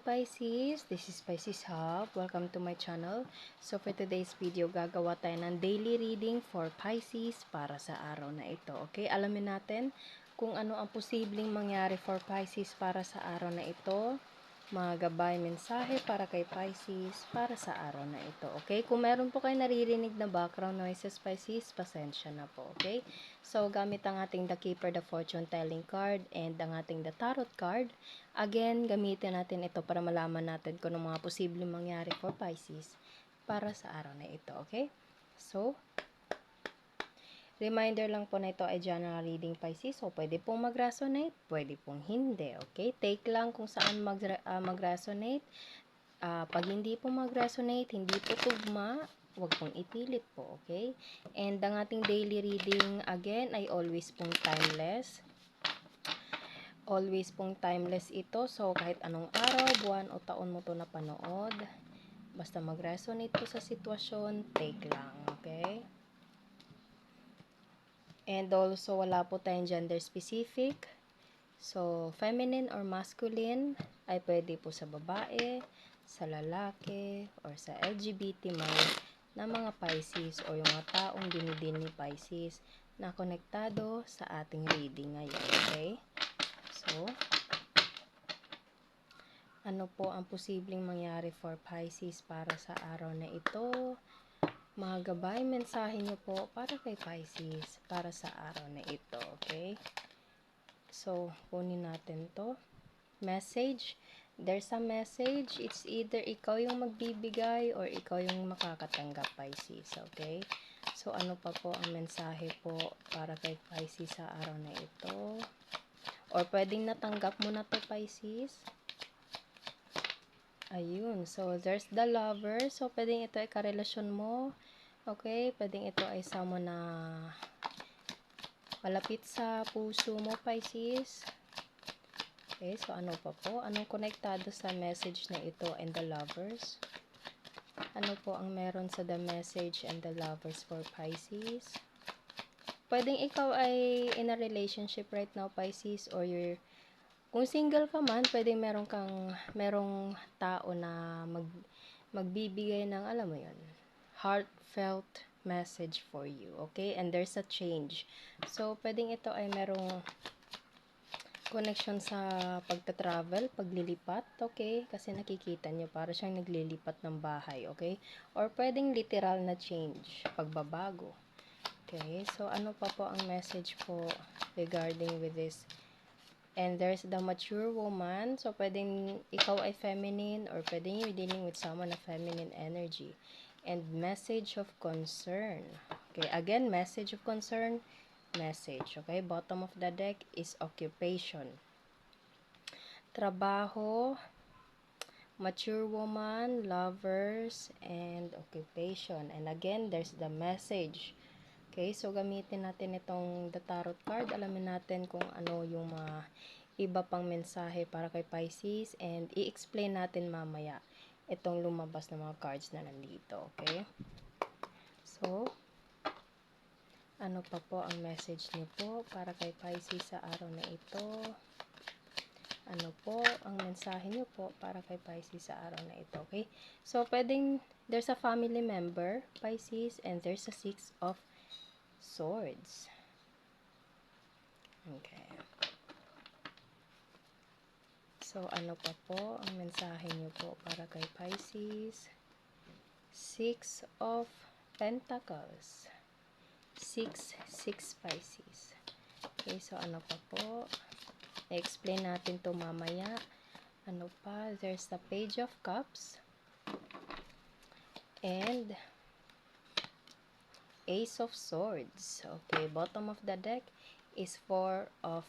Pisces, this is Pisces Hub. Welcome to my channel. So for today's video, gagawa tayo ng daily reading for Pisces para sa araw na ito. Okay, alamin natin kung ano ang posibleng mangyari for Pisces para sa araw na ito. Mga gabay mensahe para kay Pisces para sa araw na ito. Okay, kung meron po kayo naririnig na background noises Pisces, pasensya na po. Okay, so gamit ang ating The Keeper, the Fortune Telling card and ang ating The Tarot card. Again, gamitin natin ito para malaman natin kung ano mga posibleng mangyari for Pisces para sa araw na ito. Okay, so reminder lang po na ito ay general reading Pisces. So, pwede pong mag-resonate, pwede pong hindi. Okay? Take lang kung saan mag-resonate. Pag hindi po mag-resonate, hindi po tugma, huwag pong ipilit po. Okay? And ang ating daily reading, again, ay always pong timeless. Always pong timeless ito. So, kahit anong araw, buwan o taon mo ito napanood, basta mag-resonate po sa sitwasyon, take lang. Okay? And also, wala po tayong gender specific. So, feminine or masculine ay pwede po sa babae, sa lalaki, or sa LGBT man na mga Pisces o yung mga taong dinidin ni Pisces na konektado sa ating reading ngayon. Okay? So, ano po ang posibleng mangyari for Pisces para sa araw na ito? Mga gabay, mensahe nyo po para kay Pisces para sa araw na ito, okay? So, kunin natin to. Message. There's a message. It's either ikaw yung magbibigay or ikaw yung makakatanggap, Pisces, okay? So, ano pa po ang mensahe po para kay Pisces sa araw na ito? Or pwedeng natanggap mo na to, Pisces? Ayun. So, there's the lover. So, pwedeng ito ay karelasyon mo. Okay, pwedeng ito ay someone na malapit sa puso mo, Pisces. Okay, so ano pa po? Anong konektado sa message na ito and the lovers? Ano po ang meron sa the message and the lovers for Pisces? Pwedeng ikaw ay in a relationship right now, Pisces, or kung single ka man, pwedeng merong tao na magbibigay ng, alam mo yun, heartfelt message for you, okay? And there's a change. So, pwedeng ito ay merong connection sa pagta-travel, paglilipat, okay? Kasi nakikita nyo, para siyang naglilipat ng bahay, okay? Or pwedeng literal na change, pagbabago. Okay, so ano pa po ang message po regarding with this? And there's the mature woman. So, pwedeng ikaw ay feminine or pwedeng you're dealing with someone na feminine energy. And message of concern. Okay, again, message of concern, message. Okay, bottom of the deck is occupation. Trabaho, mature woman, lovers, and occupation. And again, there's the message. Okay, so gamitin natin itong the tarot card. Alamin natin kung ano yung mga iba pang mensahe para kay Pisces and i-explain natin mamaya itong lumabas na mga cards na nandito. Okay? So, ano pa po ang message niyo po para kay Pisces sa araw na ito? Ano po ang mensahe niyo po para kay Pisces sa araw na ito? Okay? So, pwedeng there's a family member, Pisces, and there's a 6 of Swords. Okay. So, ano pa po ang mensahe niyo po para kay Pisces? 6 of Pentacles. 6 Pisces. Okay, so ano pa po? I-explain natin to mamaya. Ano pa? There's the Page of Cups. And Ace of Swords. Okay, bottom of the deck is 4 of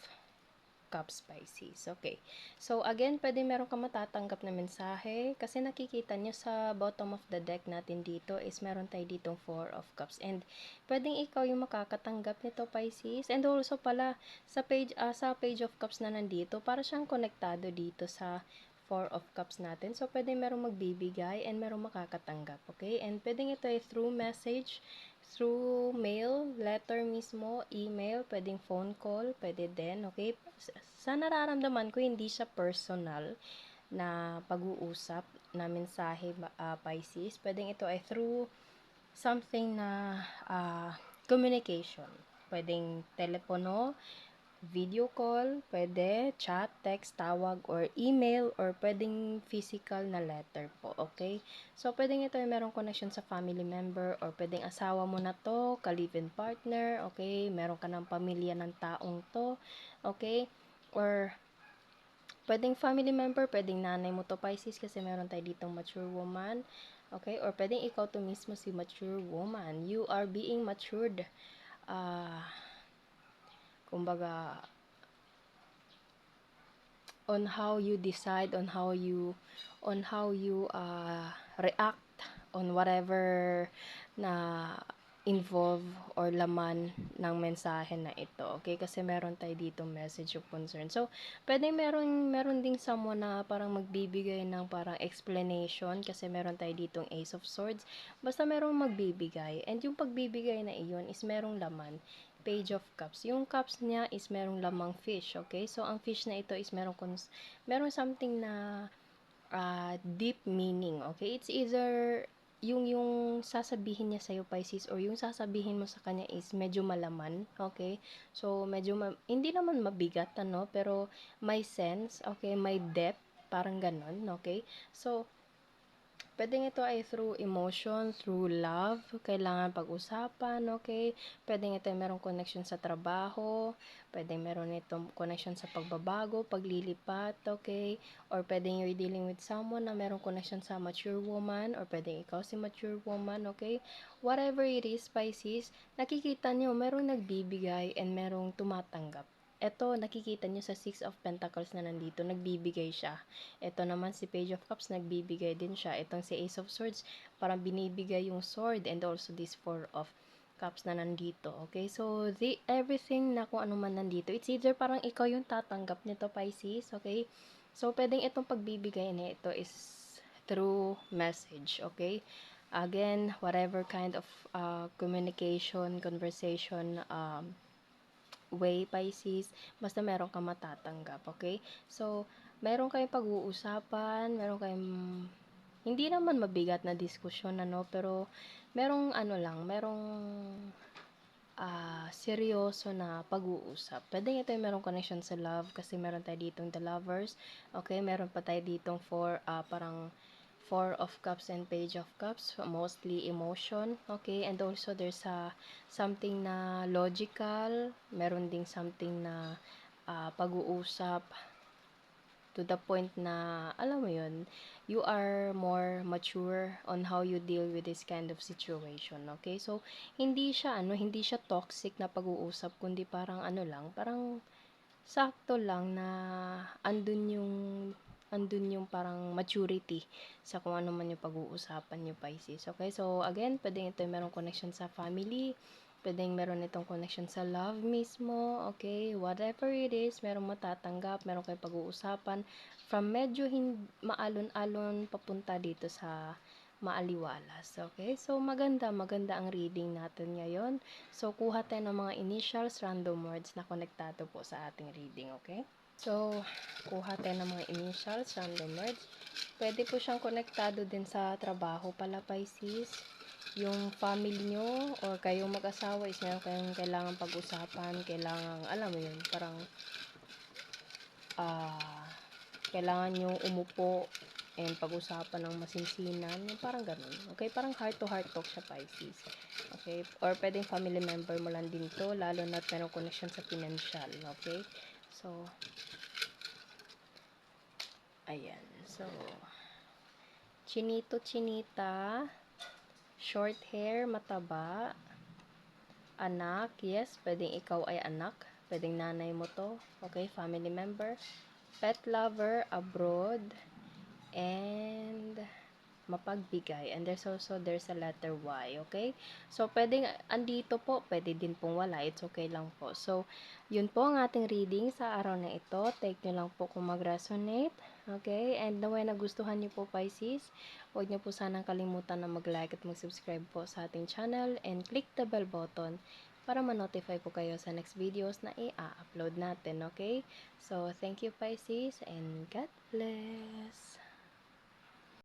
Cups, Pisces. Okay. So, again, pwede meron ka matatanggap na mensahe kasi nakikita nyo sa bottom of the deck natin dito is meron tayo ditong 4 of Cups. And, pwedeng ikaw yung makakatanggap nito, Pisces. And also pala, sa page of Cups na nandito, para siyang konektado dito sa 4 of Cups natin. So, pwedeng merong magbibigay and merong makakatanggap. Okay? And, pwedeng ito ay through message, through mail, letter mismo, email, pwedeng phone call, pwede din, okay? Sa nararamdaman ko, hindi siya personal na pag-uusap na mensahe, Pisces. Pwedeng ito ay through something na communication. Pwedeng telepono, video call, pwede chat, text, tawag, or email, or pwedeng physical na letter po, okay? So, pwedeng ito ay merong connection sa family member, or pwedeng asawa mo na to, ka-live-in partner, okay? Meron ka ng pamilya ng taong to, okay? Or, pwedeng family member, pwedeng nanay mo to, Pisces, kasi meron tayo ditong mature woman, okay? Or pwedeng ikaw to mismo si mature woman. You are being matured. Kumbaga, on how you decide, on how you react on whatever na involve or laman ng mensahe na ito. Okay? Kasi meron tayo dito message of concern. So, pwede meron ding someone na parang magbibigay ng parang explanation kasi meron tayo ditong Ace of Swords. Basta merong magbibigay. And yung pagbibigay na iyon is merong laman. Page of Cups. Yung cups niya is merong lamang fish, okay? So, ang fish na ito is merong something na deep meaning, okay? It's either yung sasabihin niya sa'yo, Pisces, or yung sasabihin mo sa kanya is medyo malaman, okay? So, medyo hindi naman mabigat, ano, pero may sense, okay? May depth, parang ganon, okay? So, pwedeng ito ay through emotion, through love, kailangan pag-usapan, okay? Pwedeng ito ay merong connection sa trabaho, pwedeng meron itong connection sa pagbabago, paglilipat, okay? Or pwedeng you're dealing with someone na merong connection sa mature woman, or pwedeng ikaw si mature woman, okay? Whatever it is, Pisces, nakikita nyo, merong nagbibigay and merong tumatanggap. Eto, nakikita nyo sa Six of Pentacles na nandito, nagbibigay siya. Ito naman si Page of Cups, nagbibigay din siya. Itong si Ace of Swords, parang binibigay yung sword, and also this Four of Cups na nandito. Okay, so everything na kung ano man nandito, it's either parang ikaw yung tatanggap nito, Pisces. Okay, so pwedeng itong pagbibigay na ito is through message. Okay, again, whatever kind of communication, conversation, way, Pisces, basta meron kang matatanggap, okay? So, meron kayong pag-uusapan, meron kayong hindi naman mabigat na diskusyon, ano, pero merong ano lang, merong seryoso na pag-uusap. Pwede ito yung merong connection sa love kasi meron tayo ditong the lovers, okay? Meron pa tayo ditong parang Four of Cups and Page of Cups, mostly emotion, okay? And also there's something na logical, meron ding something na pag-uusap to the point na, alam mo yun, you are more mature on how you deal with this kind of situation, okay? So, hindi siya toxic na pag-uusap, kundi parang ano lang, parang sakto lang na andun yung parang maturity sa kung ano man yung pag-uusapan nyo, Pisces. Okay, so again, pwedeng ito merong connection sa family, pwedeng meron itong connection sa love mismo, okay, whatever it is, merong matatanggap, meron kayong pag-uusapan, from medyo maalon-alon papunta dito sa maaliwalas. Okay? So, maganda ang reading natin ngayon. So, kuha tayo ng mga initials, random words na konektado po sa ating reading. Okay? So, kuha tayo ng mga initials, random words. Pwede po siyang konektado din sa trabaho pala, Pisces. Yung family nyo or kayong mag-asawa is meron kayong kailangan pag-usapan, kailangan, alam mo yun, parang kailangan nyo umupo and pag-usapan ng masinsinan, yung parang ganun. Okay, parang heart-to-heart talk siya, Pisces. Okay, or pwedeng family member mo lang din to, lalo na merong connection sa financial. Okay, so, ayan. So, chinito, chinita, short hair, mataba, anak, yes, pwedeng ikaw ay anak, pwedeng nanay mo to, okay, family member, pet lover, abroad, and mapagbigay. And there's a letter Y, okay? So, pwedeng andito po, pwede din pong wala. It's okay lang po. So, yun po ang ating reading sa araw na ito. Take nyo lang po kung mag-resonate. Okay? And naway nagustuhan nyo po, Pisces. Huwag nyo po sanang kalimutan na mag-like at mag-subscribe po sa ating channel and click the bell button para ma-notify po kayo sa next videos na i-upload natin. Okay? So, thank you, Pisces, and God bless!